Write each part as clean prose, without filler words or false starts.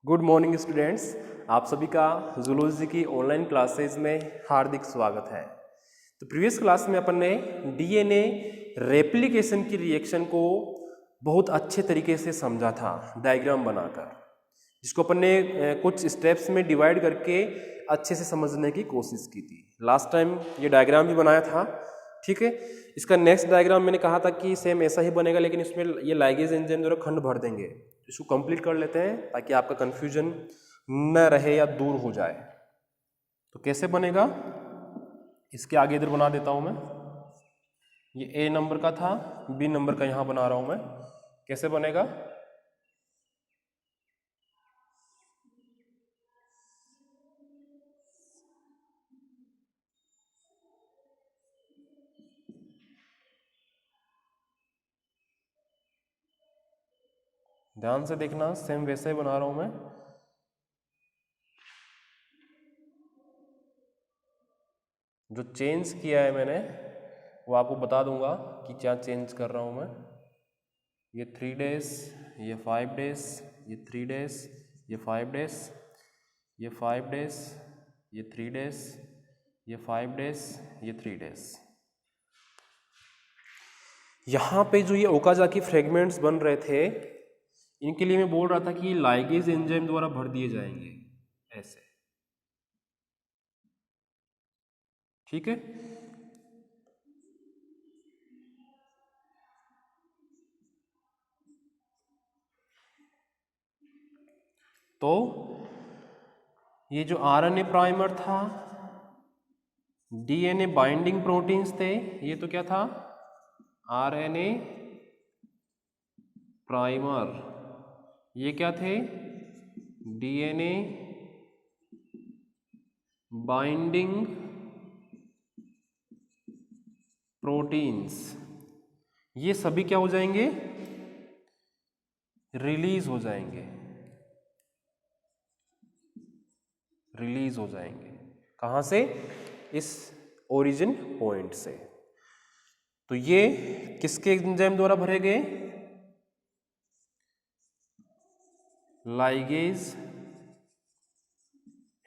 Good morning students, आप सभी का जूलॉजी की ऑनलाइन क्लासेज में हार्दिक स्वागत है। तो प्रीवियस क्लास में अपन ने डीएनए रेप्लिकेशन की रिएक्शन को बहुत अच्छे तरीके से समझा था डायग्राम बनाकर, जिसको अपन ने कुछ स्टेप्स में डिवाइड करके अच्छे से समझने की कोशिश की थी। लास्ट टाइम ये डायग्राम भी बनाया था, ठीक है। इसका नेक्स्ट डायग्राम मैंने कहा था कि सेम ऐसा ही बनेगा, लेकिन इसमें ये लाइगेज एंजाइम द्वारा खंड भर देंगे। इसको कंप्लीट कर लेते हैं ताकि आपका कंफ्यूजन न रहे या दूर हो जाए। तो कैसे बनेगा, इसके आगे इधर बना देता हूं मैं। ये ए नंबर का था, बी नंबर का यहां बना रहा हूं मैं। कैसे बनेगा, ध्यान से देखना, सेम वैसे ही बना रहा हूं मैं। जो चेंज किया है मैंने वो आपको बता दूंगा कि क्या चेंज कर रहा हूं मैं। ये 3 डेज, ये 5 डेज, ये 3 डेज, ये 5 डेज, ये 5 डेज, ये 3 डेज, ये 5 डेज, ये 3 डेज। यहाँ पे जो ये ओकाजाकी फ्रेगमेंट्स बन रहे थे, इनके लिए मैं बोल रहा था कि लाइगेज एंजाइम द्वारा भर दिए जाएंगे ऐसे, ठीक है। तो ये जो आरएनए प्राइमर था, डीएनए बाइंडिंग प्रोटीन्स थे, ये तो क्या था, आरएनए प्राइमर। ये क्या थे, डीएनए बाइंडिंग प्रोटीन्स। ये सभी क्या हो जाएंगे, रिलीज हो जाएंगे, रिलीज हो जाएंगे। कहां से, इस ओरिजिन पॉइंट से। तो ये किसके एंजाइम द्वारा भरे गए, लाइगेज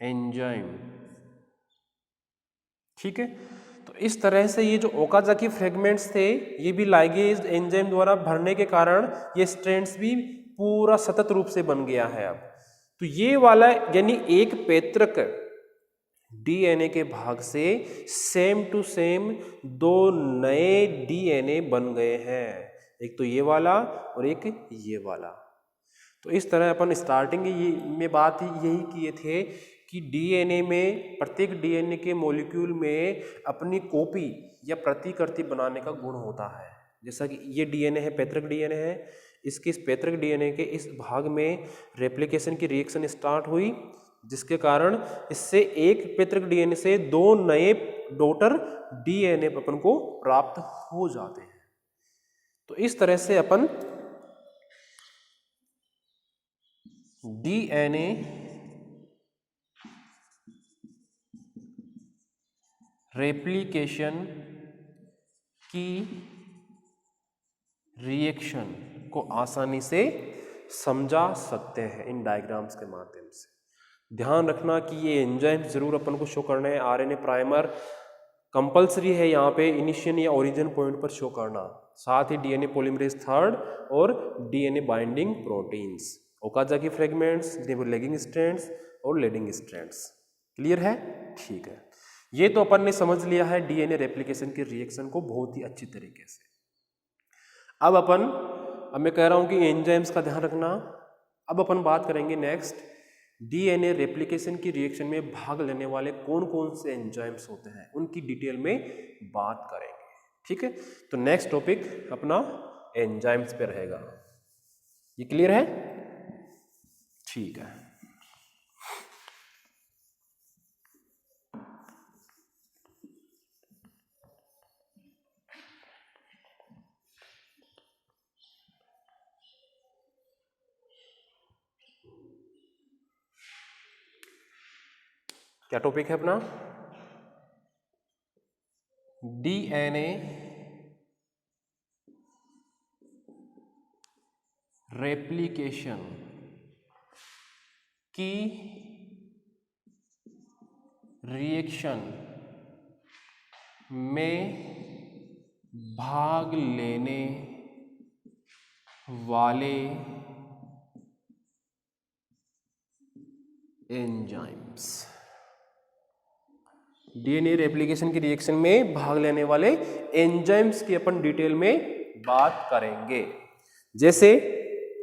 एंजाइम, ठीक है। तो इस तरह से ये जो ओकाजाकी फ्रेगमेंट्स थे, ये भी लाइगेज एंजाइम द्वारा भरने के कारण ये स्ट्रैंड्स भी पूरा सतत रूप से बन गया है अब। तो ये वाला यानी एक पैतृक डीएनए के भाग से सेम टू सेम दो नए डीएनए बन गए हैं, एक तो ये वाला और एक ये वाला। तो इस तरह अपन स्टार्टिंग में बात यही किए थे कि डीएनए में, प्रत्येक डीएनए के मॉलिक्यूल में अपनी कॉपी या प्रतिकृति बनाने का गुण होता है। जैसा कि ये डीएनए है, पैतृक डीएनए है, इसके इस पैतृक डीएनए के इस भाग में रेप्लिकेशन की रिएक्शन स्टार्ट हुई, जिसके कारण इससे एक पैतृक डीएनए से दो नए डॉटर डीएनए अपन को प्राप्त हो जाते हैं। तो इस तरह से अपन डीएनए रेप्लिकेशन की रिएक्शन को आसानी से समझा सकते हैं इन डायग्राम्स के माध्यम से। ध्यान रखना कि ये एंजाइम जरूर अपन को शो करना है। आरएनए प्राइमर कंपलसरी है यहाँ पे इनिशियल या ओरिजिन पॉइंट पर शो करना, साथ ही डीएनए पॉलीमरेज थर्ड और DNA binding proteins, Okazaki fragments, lagging strands और लीडिंग स्ट्रैंड्स। क्लियर है, ठीक है। ये तो अपन ने समझ लिया है डीएनए रेप्लिकेशन की रिएक्शन को बहुत ही अच्छी तरीके से। अब मैं कह रहा हूं कि एंजाइम्स का ध्यान रखना। अब अपन बात करेंगे नेक्स्ट, डीएनए रेप्लिकेशन की रिएक्शन में भाग लेने वाले कौन कौन से एंजाइम्स होते हैं, उनकी डिटेल में बात करेंगे, ठीक है। तो नेक्स्ट टॉपिक अपना एंजाइम्स पे रहेगा। ये क्लियर है, ठीक है। क्या टॉपिक है अपना, डीएनए रेप्लिकेशन की रिएक्शन में भाग लेने वाले एंजाइम्स। डीएनए रेप्लिकेशन की रिएक्शन में भाग लेने वाले एंजाइम्स की अपन डिटेल में बात करेंगे। जैसे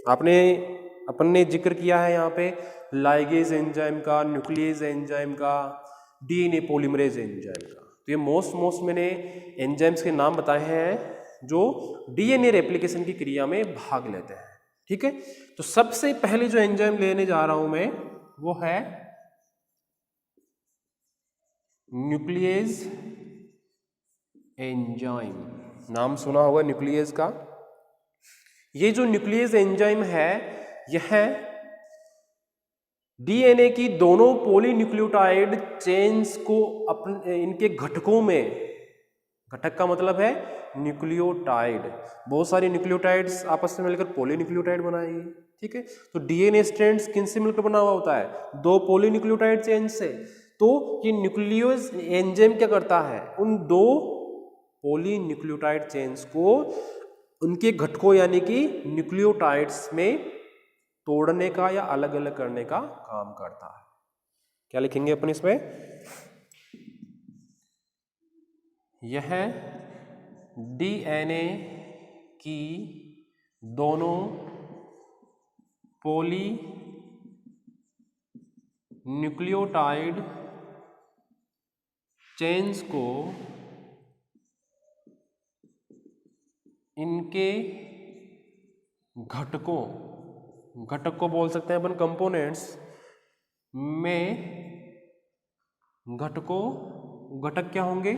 अपन ने जिक्र किया है यहाँ पे लाइगेज एंजाइम का, न्यूक्लियस एंजाइम का, डीएनए पॉलीमरेज एंजाइम का। तो ये मोस्ट मैंने एंजाइम्स के नाम बताए हैं जो डीएनए रेप्लिकेशन की क्रिया में भाग लेते हैं। ठीक है, तो सबसे पहले जो एंजाइम लेने जा रहा हूं मैं वो है न्यूक्लियस एंजाइम। नाम सुना होगा न्यूक्लियस का। ये जो न्यूक्लियस एंजाइम है यह डीएनए की दोनों पॉलीन्यूक्लियोटाइड चेन्स को इनके घटकों में, घटक का मतलब है न्यूक्लियोटाइड, बहुत सारी न्यूक्लियोटाइड्स आपस में मिलकर पॉलीन्यूक्लियोटाइड बनाएगी। ठीक है, तो डीएनए स्ट्रैंड्स किनसे मिलकर बना हुआ होता है? दो पॉलीन्यूक्लियोटाइड चेन से। तो ये न्यूक्लियस एंजाइम क्या करता है? उन दो पॉलीन्यूक्लियोटाइड चेन्स को उनके घटकों यानी कि न्यूक्लियोटाइड्स में तोड़ने का या अलग अलग करने का काम करता है। क्या लिखेंगे अपन इसमें? यह डीएनए की दोनों पॉलीन्यूक्लियोटाइड चेन्स को इनके घटक को बोल सकते हैं अपन कंपोनेंट्स में, घटक क्या होंगे?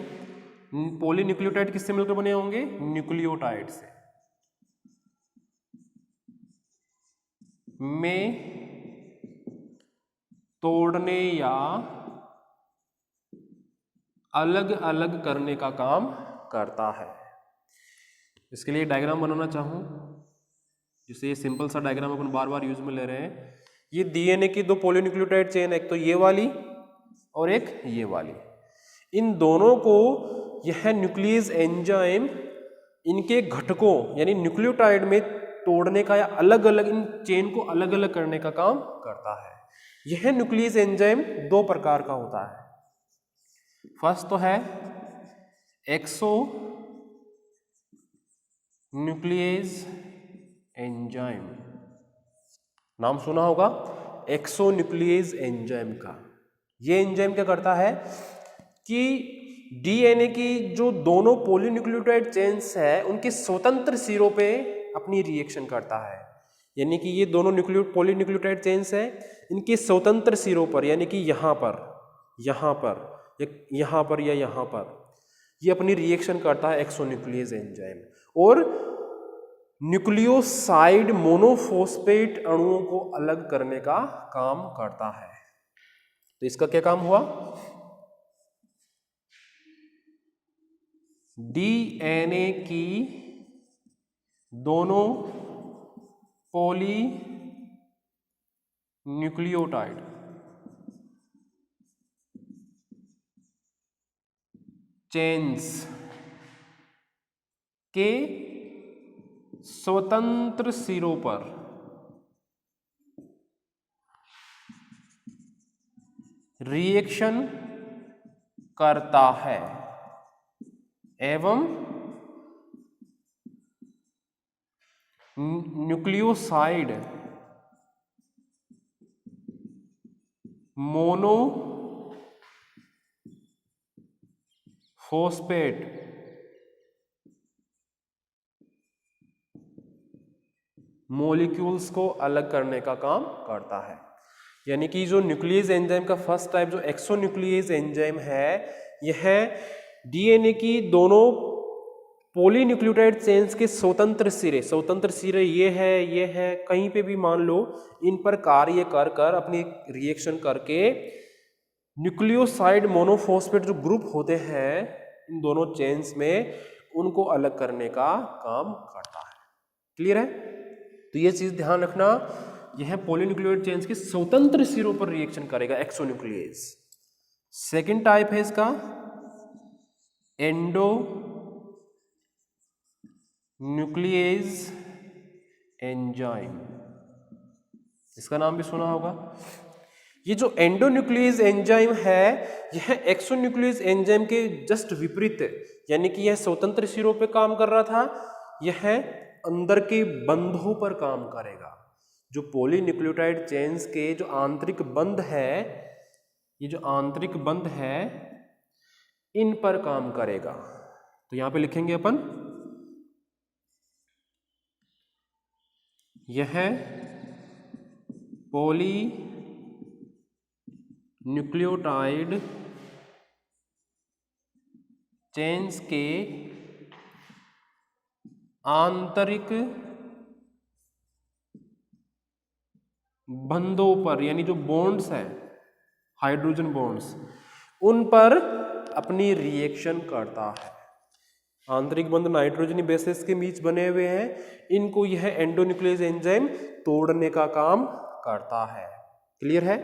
पॉलीन्यूक्लियोटाइड किससे मिलकर बने होंगे? न्यूक्लियोटाइड से। में तोड़ने या अलग अलग करने का काम करता है। इसके लिए डायग्राम बनाना चाहूं, जिसे ये सिंपल सा डायग्राम अपन बार बार यूज में ले रहे हैं। ये डीएनए की दो पॉलीन्यूक्लियोटाइड चेन, एक तो ये वाली और एक ये वाली। इन दोनों को यह न्यूक्लियस एंजाइम इनके घटकों यानी न्यूक्लियोटाइड में तोड़ने का या अलग अलग इन चेन को अलग अलग करने का काम करता है। यह न्यूक्लियस एंजाइम दो प्रकार का होता है। फर्स्ट तो है एक्सो न्यूक्लियस एंजाइम। नाम सुना होगा एक्सो न्यूक्लियस एंजाइम का। ये एंजाइम क्या करता है कि डीएनए की जो दोनों पॉलीन्यूक्लियोटाइड चेन्स है उनके स्वतंत्र सिरों पे अपनी रिएक्शन करता है। यानी कि ये दोनों पॉलीन्यूक्लियोटाइड चेन्स है, इनके स्वतंत्र सिरों पर यानी कि यहाँ पर या यहाँ पर ये अपनी रिएक्शन करता है एक्सोन्यूक्लियस एंजाइम, और न्यूक्लियोसाइड मोनोफॉस्फेट अणुओं को अलग करने का काम करता है। तो इसका क्या काम हुआ? डीएनए की दोनों पॉलीन्यूक्लियोटाइड चेन्स के स्वतंत्र सिरों पर रिएक्शन करता है एवं न्यूक्लियोसाइड मोनोफॉस्फेट मॉलिक्यूल्स को अलग करने का काम करता है। यानी कि जो न्यूक्लियस एंजाइम का फर्स्ट टाइप जो एक्सोन्यूक्लियस एंजाइम है, यह डीएनए की दोनों पॉलीन्यूक्लियोटाइड चेन्स के स्वतंत्र सिरे ये है कहीं पे भी मान लो, इन पर कार्य कर कर अपनी रिएक्शन करके न्यूक्लियोसाइड मोनोफॉस्फेट जो ग्रुप होते हैं इन दोनों चेन्स में, उनको अलग करने का काम करता है। क्लियर है? तो ये चीज ध्यान रखना, यह पॉलीन्यूक्लियोटाइड चेन्स के स्वतंत्र सिरों पर रिएक्शन करेगा, एक्सोन्यूक्लियेज। सेकेंड टाइप है इसका एंडो न्यूक्लियेज एंजाइम, इसका नाम भी सुना होगा। ये जो एंडोन्यूक्लियेज एंजाइम है यह एक्सोन्यूक्लियेज एंजाइम के जस्ट विपरीत है, यानी कि यह स्वतंत्र सिरों पे काम कर रहा था, यह अंदर के बंधों पर काम करेगा। जो पॉलीन्यूक्लियोटाइड चेन्स के जो आंतरिक बंध है, ये जो आंतरिक बंध है इन पर काम करेगा। तो यहां पे लिखेंगे अपन यह पॉलीन्यूक्लियोटाइड चेन्स के आंतरिक बंधों पर, यानी जो बॉन्ड्स हैं हाइड्रोजन बॉन्ड्स, उन पर अपनी रिएक्शन करता है। आंतरिक बंध नाइट्रोजनी बेसेस के बीच बने हुए हैं, इनको यह एंडोन्यूक्लियेज एंजाइम तोड़ने का काम करता है। क्लियर है?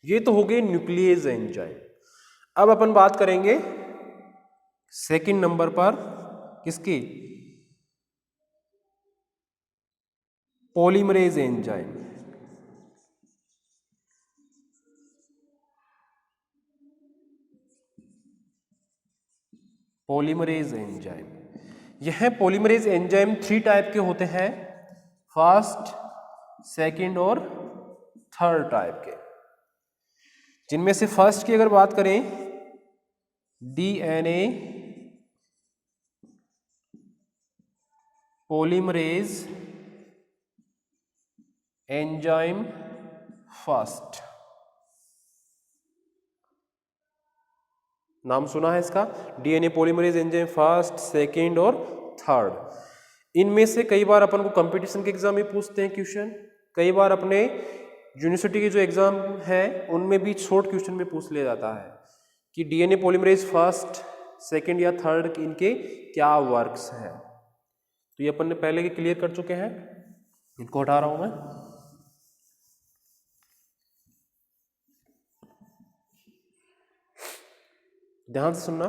ये तो हो गए न्यूक्लियेज एंजाइम। अब अपन बात करेंगे सेकंड नंबर पर किसकी? Polymerase enzyme. पॉलीमरेज एंजाइम, यह पॉलीमरेज एंजाइम 3 टाइप के होते हैं, फर्स्ट, सेकंड और थर्ड टाइप के। जिनमें से फर्स्ट की अगर बात करें, डीएनए पॉलीमरेज एंजाइम फर्स्ट, नाम सुना है इसका, DNA polymerase enzyme first, second और थर्ड। इनमें से कई बार अपन को कंपटीशन के एग्जाम में पूछते हैं क्वेश्चन, कई बार अपने यूनिवर्सिटी के जो एग्जाम है उनमें भी शॉर्ट क्वेश्चन में पूछ लिया जाता है कि डीएनए पॉलीमरेज फर्स्ट, सेकंड या थर्ड इनके क्या वर्क्स हैं। तो ये अपन ने पहले के क्लियर कर चुके हैं, इनको हटा रहा हूं मैं। ध्यान से सुनना,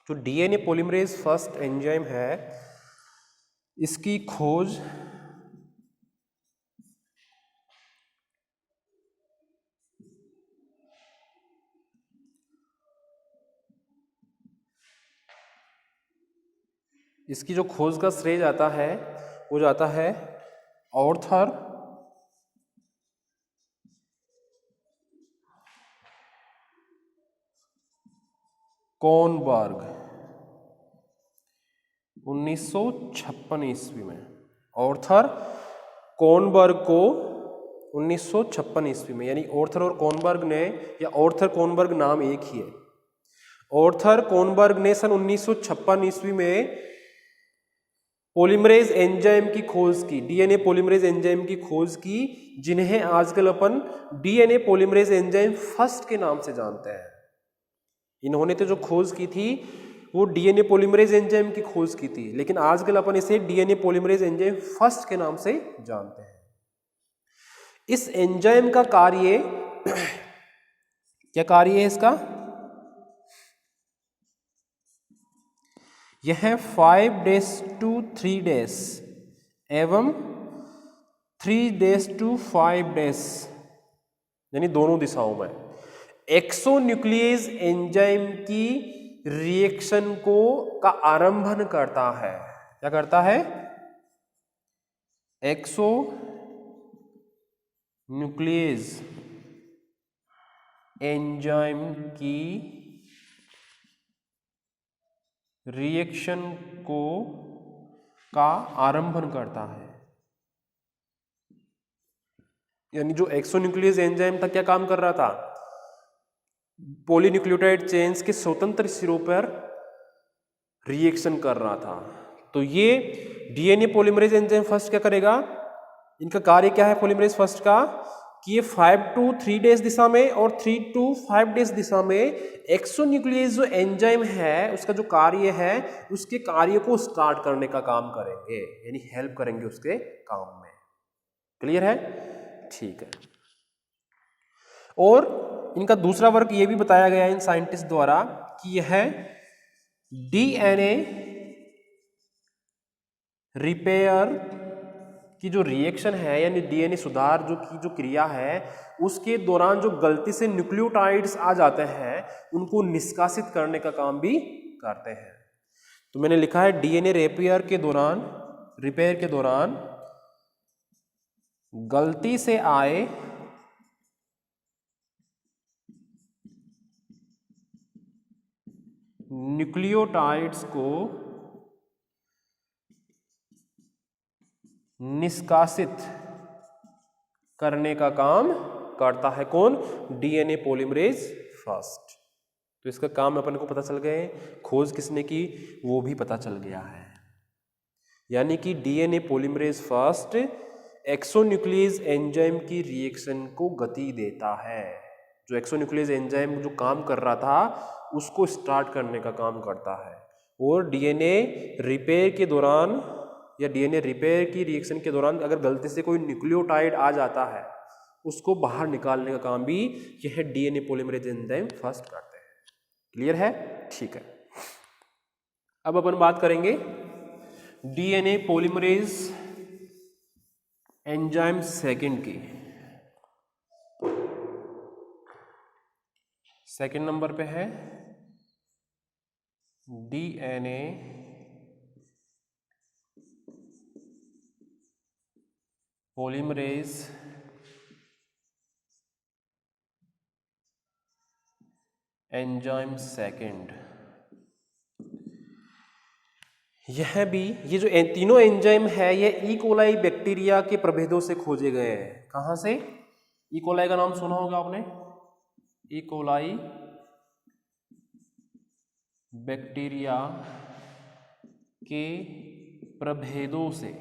जो डीएनए पॉलीमरेज फर्स्ट एंजाइम है इसकी खोज इसकी जो खोज का श्रेय जाता है वो जाता है ऑर्थर कॉनबर्ग 1956 ईस्वी में। ऑर्थर कॉनबर्ग को 1956 ईस्वी में, यानी ऑर्थर और कॉनबर्ग ने, या ऑर्थर कॉनबर्ग नाम एक ही है, ऑर्थर कॉनबर्ग ने सन 1956 ईस्वी में पॉलीमरेज एंजाइम की खोज की, डीएनए पॉलीमरेज एंजाइम की खोज की, जिन्हें आजकल अपन डीएनए पॉलीमरेज एंजाइम फर्स्ट के नाम से जानते हैं। इन्होंने तो जो खोज की थी वो डीएनए पॉलीमरेज एंजाइम की खोज की थी, लेकिन आजकल अपन इसे डीएनए पॉलीमरेज एंजाइम फर्स्ट के नाम से जानते हैं। इस एंजाइम का कार्य क्या कार्य है इसका? यह 5' to 3' एवं 3' to 5' यानी दोनों दिशाओं में एक्सोन्यूक्लियेज एंजाइम की रिएक्शन का आरंभन करता है। क्या करता है? एक्सोन्यूक्लियेज एंजाइम की रिएक्शन का आरंभन करता है। यानी जो एक्सोन्यूक्लियेज एंजाइम था क्या काम कर रहा था? पॉलीन्यूक्लियोटाइड चेन्स के स्वतंत्र सिरों पर रिएक्शन कर रहा था। तो ये डीएनए पॉलीमरेज एंजाइम फर्स्ट क्या करेगा? इनका कार्य क्या है पॉलीमरेज फर्स्ट का? कि ये 5 to 3' दिशा में और 3 to 5' दिशा में एक्सोन्यूक्लियेज जो एंजाइम है उसका जो कार्य है उसके कार्य को स्टार्ट करने का काम करेंगे, यानी हेल्प करेंगे उसके काम में। क्लियर है? ठीक है। और इनका दूसरा वर्क ये भी बताया गया है इन साइंटिस्ट द्वारा कि यह डीएनए रिपेयर की जो रिएक्शन है यानी डीएनए सुधार जो क्रिया है उसके दौरान जो गलती से न्यूक्लियोटाइड्स आ जाते हैं उनको निष्कासित करने का काम भी करते हैं। तो मैंने लिखा है डीएनए रिपेयर के दौरान गलती से आए न्यूक्लियोटाइड्स को निष्कासित करने का काम करता है कौन? DNA polymerase fast. तो इसका काम अपन को पता चल गए, खोज किसने की वो भी पता चल गया है। यानी कि DNA polymerase fast exonuclease enzyme की रिएक्शन को गति देता है। जो एक्सोन्यूक्लियस एंजाइम जो काम कर रहा था उसको स्टार्ट करने का काम करता है। और डीएनए रिपेयर के दौरान या डीएनए रिपेयर की रिएक्शन के दौरान अगर गलती से कोई न्यूक्लियोटाइड आ जाता है उसको बाहर निकालने का काम भी यह डीएनए पॉलीमरेज एंजाइम फास्ट करते हैं। क्लियर है? ठीक है। अब अपन बात करेंगे डीएनए पॉलीमरेज एंजाइम सेकंड की। सेकंड नंबर पे है डीएनए पॉलीमरेज एंजाइम सेकंड। यह भी ये जो तीनों एंजाइम है यह ई कोलाई बैक्टीरिया के प्रभेदों से खोजे गए हैं। कहां से? ई कोलाई का नाम सुना होगा आपने, ई कोलाई बैक्टीरिया के प्रभेदों से,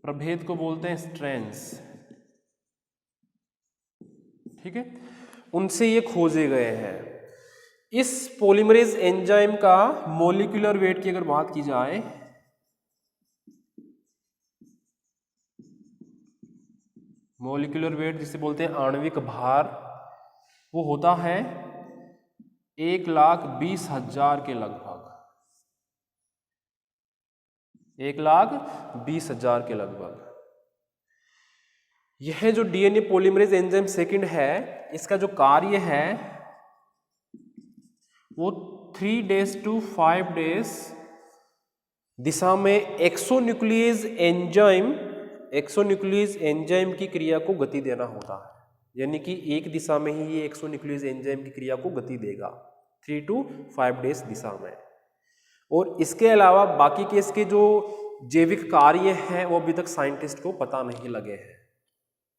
प्रभेद को बोलते हैं स्ट्रेन्स, ठीक है, उनसे ये खोजे गए हैं। इस पॉलीमरेज एंजाइम का मॉलिक्यूलर वेट की अगर बात की जाए मॉलिक्यूलर वेट जिसे बोलते हैं आणविक भार, वो होता है 1,20,000 के लगभग, 1,20,000 के लगभग। यह जो डीएनए पॉलीमरेज एंजाइम सेकंड है इसका जो कार्य है वो 3 days to 5 days दिशा में एक्सोन्यूक्लियस एंजाइम की क्रिया को गति देना होता है। यानी कि एक दिशा में ही ये एक्सोन्यूक्लियस एंजाइम की क्रिया को गति देगा 3 to 5 days दिशा में। और इसके अलावा बाकी के इसके जो जैविक कार्य हैं वो अभी तक साइंटिस्ट को पता नहीं लगे हैं।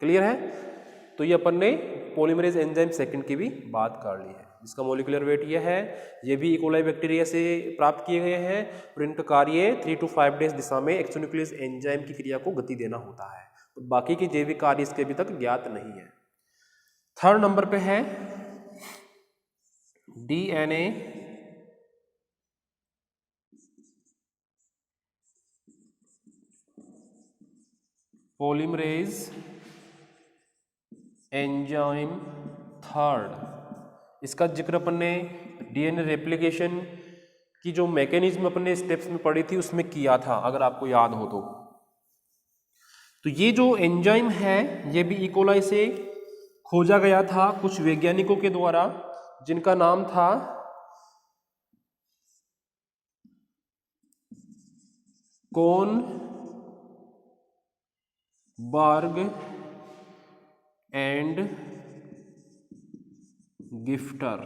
क्लियर है? तो ये अपन ने पॉलीमरेज एंजाइम सेकंड की भी बात कर ली है, जिसका मॉलिक्यूलर वेट ये है। ये भी ई कोलाई बैक्टीरिया से प्राप्त किए गए हैं और इनका कार्य 3 to 5 days दिशा में एक्सोन्यूक्लियस एंजाइम की क्रिया को गति देना होता है। तो बाकी के जैविक कार्य इसके अभी तक ज्ञात नहीं है। थर्ड नंबर पे है डीएनए पॉलीमरेज एंजाइम थर्ड। इसका जिक्र अपन ने डीएनए रेप्लिकेशन की जो मैकेनिज्म अपने स्टेप्स में पढ़ी थी उसमें किया था, अगर आपको याद हो तो ये जो एंजाइम है ये भी ई कोलाई से खोजा गया था कुछ वैज्ञानिकों के द्वारा, जिनका नाम था कोनबर्ग एंड गिफ्टर।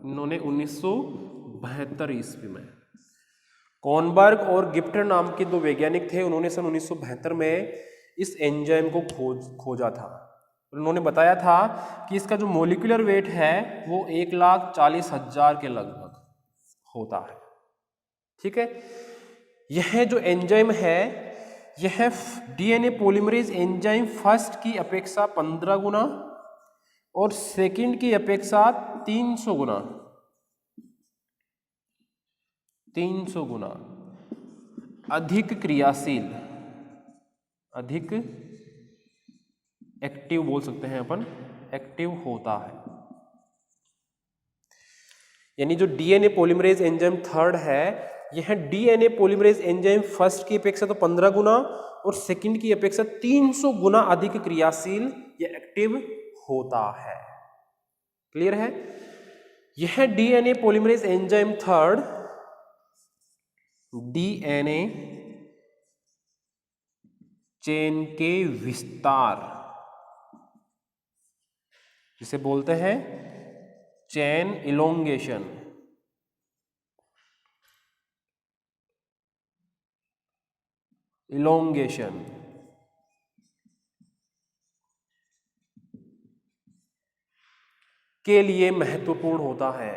इन्होंने 1972 ईस्वी में, कोनबर्ग और गिफ्टर नाम के दो वैज्ञानिक थे, उन्होंने सन 1972 में इस एंजाइम को खोजा था। उन्होंने बताया था कि इसका जो मॉलिक्यूलर वेट है वो 1,40,000 के लगभग होता है। ठीक है, यह जो एंजाइम है यह डीएनए पॉलीमरेज एंजाइम फर्स्ट की अपेक्षा 15 गुना और सेकंड की अपेक्षा 300 गुना अधिक क्रियाशील अधिक एक्टिव बोल सकते हैं अपन, एक्टिव होता है। यानी जो डीएनए पॉलीमरेज एंजाइम थर्ड है, यह डीएनए पॉलीमरेज एंजाइम फर्स्ट की अपेक्षा तो 15 गुना और सेकंड की अपेक्षा 300 गुना अधिक क्रियाशील या एक्टिव होता है। क्लियर है? यह DNA polymerase enzyme third DNA chain के विस्तार, जिसे बोलते हैं चेन इलोंगेशन, के लिए महत्वपूर्ण होता है।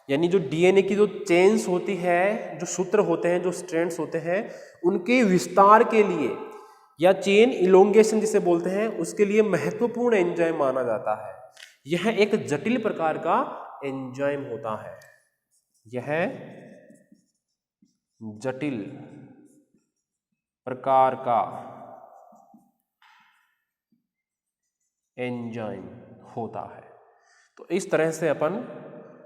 यानी जो डीएनए की जो चेन्स होती है, जो सूत्र होते हैं, जो स्ट्रैंड्स होते हैं, उनके विस्तार के लिए या चेन इलोंगेशन जिसे बोलते हैं, उसके लिए महत्वपूर्ण एंजाइम माना जाता है। यह एक जटिल प्रकार का एंजाइम होता है। यह जटिल प्रकार का एंजाइम होता है। तो इस तरह से अपन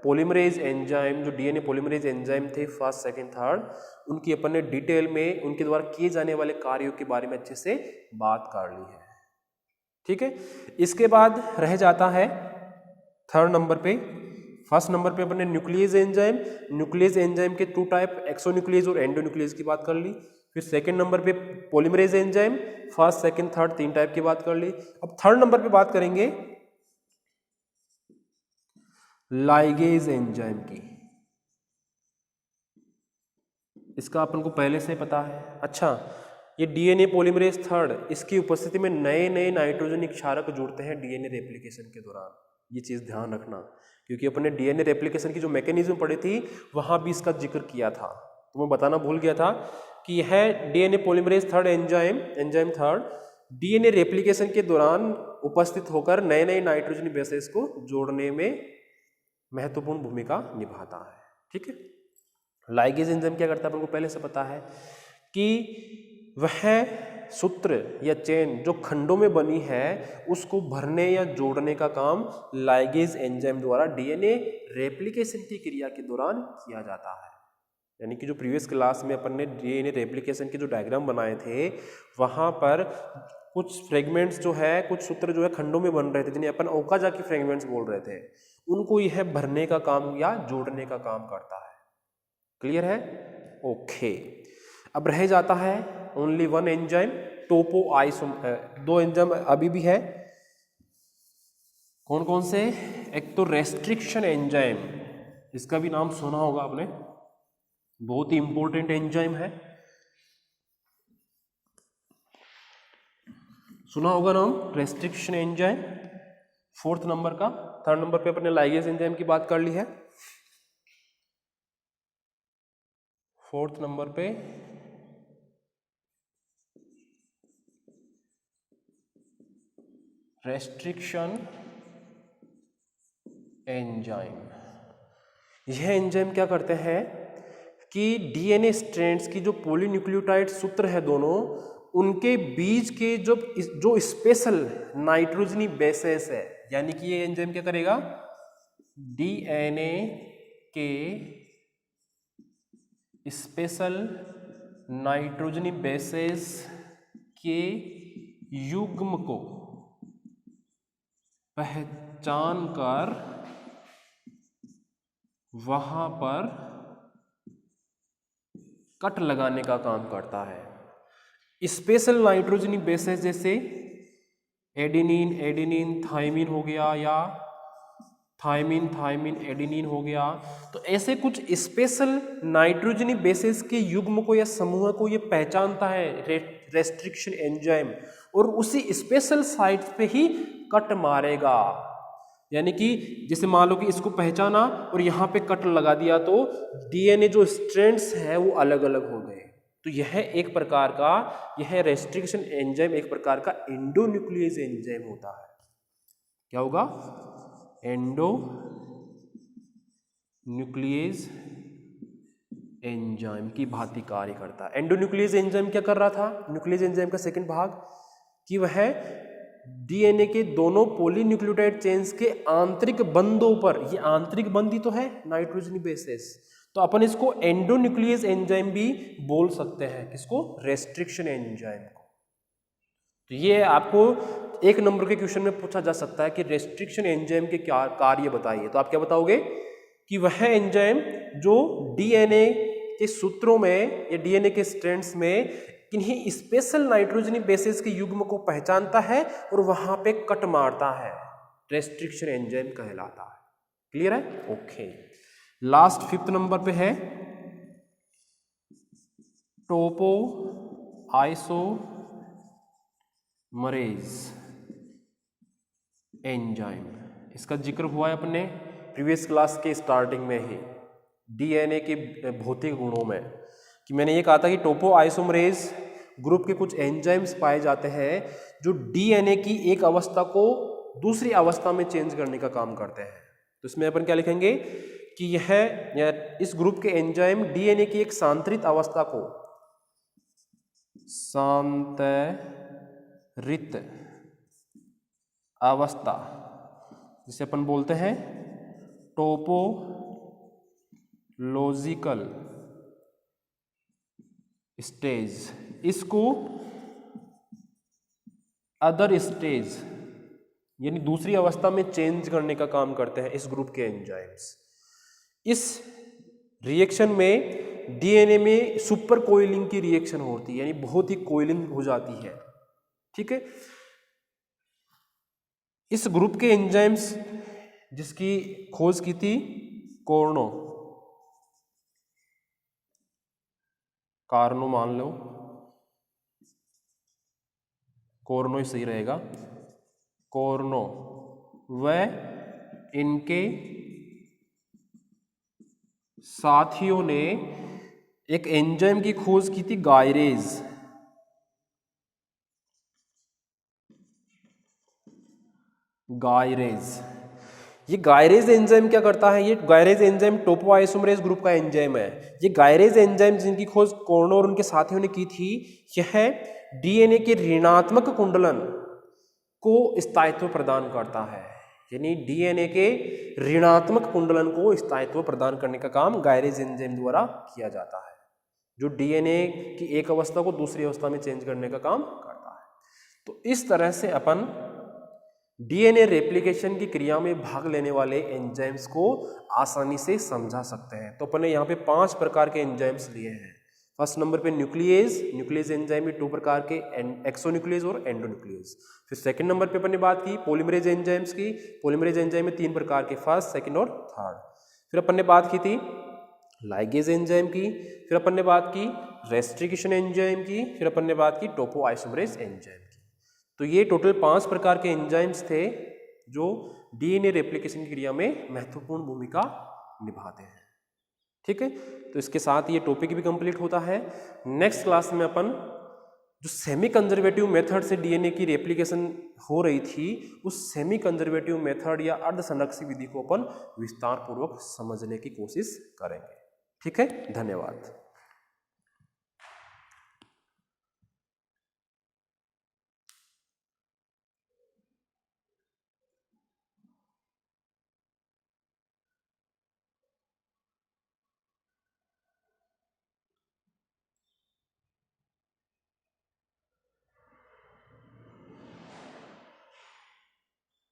पॉलीमरेज एंजाइम, जो डीएनए पॉलीमरेज एंजाइम थे फर्स्ट सेकंड थर्ड, उनकी अपन ने डिटेल में उनके द्वारा किए जाने वाले कार्यों के बारे में अच्छे से बात कर ली है। ठीक है, इसके बाद रह जाता है थर्ड नंबर पे। फर्स्ट नंबर पे अपन ने न्यूक्लियस एंजाइम, न्यूक्लियस एंजाइम के 2 टाइप, एक्सोन्यूक्लियस और एंडोन्यूक्लियस की बात कर ली। फिर सेकंड नंबर पे polymerase enzyme, first second third 3 type की बात कर ली। अब थर्ड नंबर पे बात करेंगे लाइगेज एंजाइम की। इसका अपन को पहले से पता है। अच्छा, ये डीएनए पॉलीमरेज थर्ड, इसकी उपस्थिति में नए नए नाइट्रोजनिक क्षारक जुड़ते हैं डीएनए रेप्लिकेशन के दौरान। ये चीज ध्यान रखना, क्योंकि अपने डीएनए रेप्लिकेशन की जो मैकेनिज्म पढ़ी थी वहां भी इसका जिक्र किया था। तो मैं बताना भूल गया था कि यह DNA polymerase third enzyme third DNA replication के दौरान उपस्थित होकर नए नए नाइट्रोजन बेसेस को जोड़ने में महत्वपूर्ण भूमिका निभाता है। ठीक है, लाइगेज एंजाइम क्या करता है अपन को पहले से पता है कि वह सूत्र या चेन जो खंडों में बनी है उसको भरने या जोड़ने का काम लाइगेज एंजाइम द्वारा डीएनए रेप्लिकेशन की क्रिया के दौरान किया जाता है। यानी कि जो प्रीवियस क्लास में अपन ने डीएनए रेप्लिकेशन के जो डायग्राम बनाए थे, वहां पर कुछ फ्रेगमेंट्स जो है, कुछ सूत्र जो है खंडों में बन रहे थे, जिन्हें अपन ओकाजाकी फ्रेगमेंट्स बोल रहे थे, उनको यह भरने का काम या जोड़ने का काम करता है। क्लियर है? ओके। अब रह जाता है ओनली वन एंजाइम, टोपो आइसोम। 2 एंजाइम अभी भी है। कौन कौन से? एक तो रेस्ट्रिक्शन एंजाइम, इसका भी नाम सुना होगा आपने, बहुत ही इंपॉर्टेंट एंजाइम है, सुना होगा नाम रेस्ट्रिक्शन एंजाइम। फोर्थ नंबर का, थर्ड नंबर पे अपने लाइगेज एंजाइम की बात कर ली है। फोर्थ नंबर पे रेस्ट्रिक्शन एंजाइम। यह एंजाइम क्या करते हैं कि डीएनए स्ट्रैंड्स की जो पॉलीन्यूक्लियोटाइड सूत्र है दोनों, उनके बीच के जो स्पेशल नाइट्रोजनी बेसेस है, यानी कि ये एंजाइम क्या करेगा, डीएनए के स्पेशल नाइट्रोजनी बेसेस के युग्म को पहचान कर वहां पर कट लगाने का काम करता है। स्पेशल नाइट्रोजनी बेसेस जैसे एडेनिन थाइमिन हो गया, या थाइमिन एडेनिन हो गया, तो ऐसे कुछ स्पेशल नाइट्रोजनी बेसेस के युग्म को या समूह को ये पहचानता है रेस्ट्रिक्शन एंजाइम, और उसी स्पेशल साइट पे ही कट मारेगा। यानी कि जैसे मान लो कि इसको पहचाना और यहाँ पे कट लगा दिया, तो डीएनए जो स्ट्रैंड्स हैं वो अलग अलग हो गए। तो यह एक प्रकार का, यह रेस्ट्रिक्शन एंजाइम एक प्रकार का एंडोन्यूक्लियस एंजाइम होता है। क्या होगा? एंडो न्यूक्लियस एंजाइम की भांति कार्य करता है। एंडोन्यूक्लियस एंजाइम क्या कर रहा था? न्यूक्लियस एंजाइम का सेकंड भाग कि वह डीएनए के दोनों पॉलीन्यूक्लियोटाइड चेन्स के आंतरिक बंधों पर, ये आंतरिक बंध ही तो है नाइट्रोजनी बेसेस, तो अपन इसको एंडोन्यूक्लियस एंजाइम भी बोल सकते हैं। किसको? रेस्ट्रिक्शन एंजाइम को। तो ये आपको एक नंबर के क्वेश्चन में पूछा जा सकता है कि रेस्ट्रिक्शन एंजाइम के क्या कार्य बताइए। तो आप क्या बताओगे कि वह एंजाइम जो डीएनए के सूत्रों में या डीएनए के स्ट्रैंड्स में किन्हीं स्पेशल नाइट्रोजनी बेसेस के युग्म को पहचानता है और वहां पे कट मारता है, रेस्ट्रिक्शन एंजाइम कहलाता है। क्लियर है? ओके। लास्ट 5th नंबर पे है टोपो आइसोमरेज एंजाइम। इसका जिक्र हुआ है अपने प्रीवियस क्लास के स्टार्टिंग में ही डीएनए के भौतिक गुणों में, कि मैंने ये कहा था कि टोपो आइसोमरेज ग्रुप के कुछ एंजाइम्स पाए जाते हैं जो डीएनए की एक अवस्था को दूसरी अवस्था में चेंज करने का काम करते हैं। तो इसमें अपन क्या लिखेंगे कि यह इस ग्रुप के एंजाइम डीएनए की एक सांतरित अवस्था को, सांतरित अवस्था जिसे अपन बोलते हैं टोपोलॉजिकल स्टेज, इसको अदर स्टेज यानी दूसरी अवस्था में चेंज करने का काम करते हैं इस ग्रुप के एंजाइम्स। इस रिएक्शन में डीएनए में सुपर कोइलिंग की रिएक्शन होती है, यानी बहुत ही कोइलिंग हो जाती है। ठीक है। इस ग्रुप के एंजाइम्स जिसकी खोज की थी कार्नो मान लो, कोर्नो ही सही रहेगा, कोर्नो, वह इनके साथियों ने एक एंजाइम की खोज की थी गायरेज। ये गायरेज एंजाइम क्या करता है? ये गायरेज एंजाइम टोपो आइसोमरेज ग्रुप का एंजाइम है। ये गायरेज एंजाइम जिनकी खोज कोर्नो और उनके साथियों ने की थी, यह डीएनए के ऋणात्मक कुंडलन को स्थायित्व प्रदान करता है, यानी डीएनए के ऋणात्मक कुंडलन को स्थायित्व प्रदान करने का काम गायरेज एंजाइम द्वारा किया जाता है, जो डीएनए की एक अवस्था को दूसरी अवस्था में चेंज करने का काम करता है। तो इस तरह से अपन डीएनए रेप्लिकेशन की क्रिया में भाग लेने वाले एंजाइम्स को आसानी से समझा सकते हैं। तो अपन ने यहाँ पे 5 प्रकार के एंजाइम्स लिए हैं। फर्स्ट नंबर पे न्यूक्लियस एंजाइम में 2 प्रकार के, एक्सोन्यूक्लियस और एंडोन्यूक्लियस। फिर सेकंड नंबर पे अपन ने बात की पॉलीमरेज एंजाइम्स की। पॉलीमरेज एंजाइम में 3 प्रकार के, फर्स्ट, सेकंड और थर्ड। फिर अपन ने बात की थी लाइगेज एंजाइम की, फिर अपन ने बात की रेस्ट्रिक्शन एंजाइम की, फिर अपन ने बात की टोपो आइसोमरेज एंजाइम की। तो ये टोटल 5 प्रकार के एंजाइम्स थे जो डीएनए रेप्लिकेशन की क्रिया में महत्वपूर्ण भूमिका निभाते हैं। ठीक है। तो इसके साथ ये टॉपिक भी कंप्लीट होता है। नेक्स्ट क्लास में अपन जो सेमी कंजर्वेटिव मेथड से डीएनए की रेप्लिकेशन हो रही थी, उस सेमी कंजर्वेटिव मेथड या अर्ध संरक्षी विधि को अपन विस्तार पूर्वक समझने की कोशिश करेंगे। ठीक है। धन्यवाद।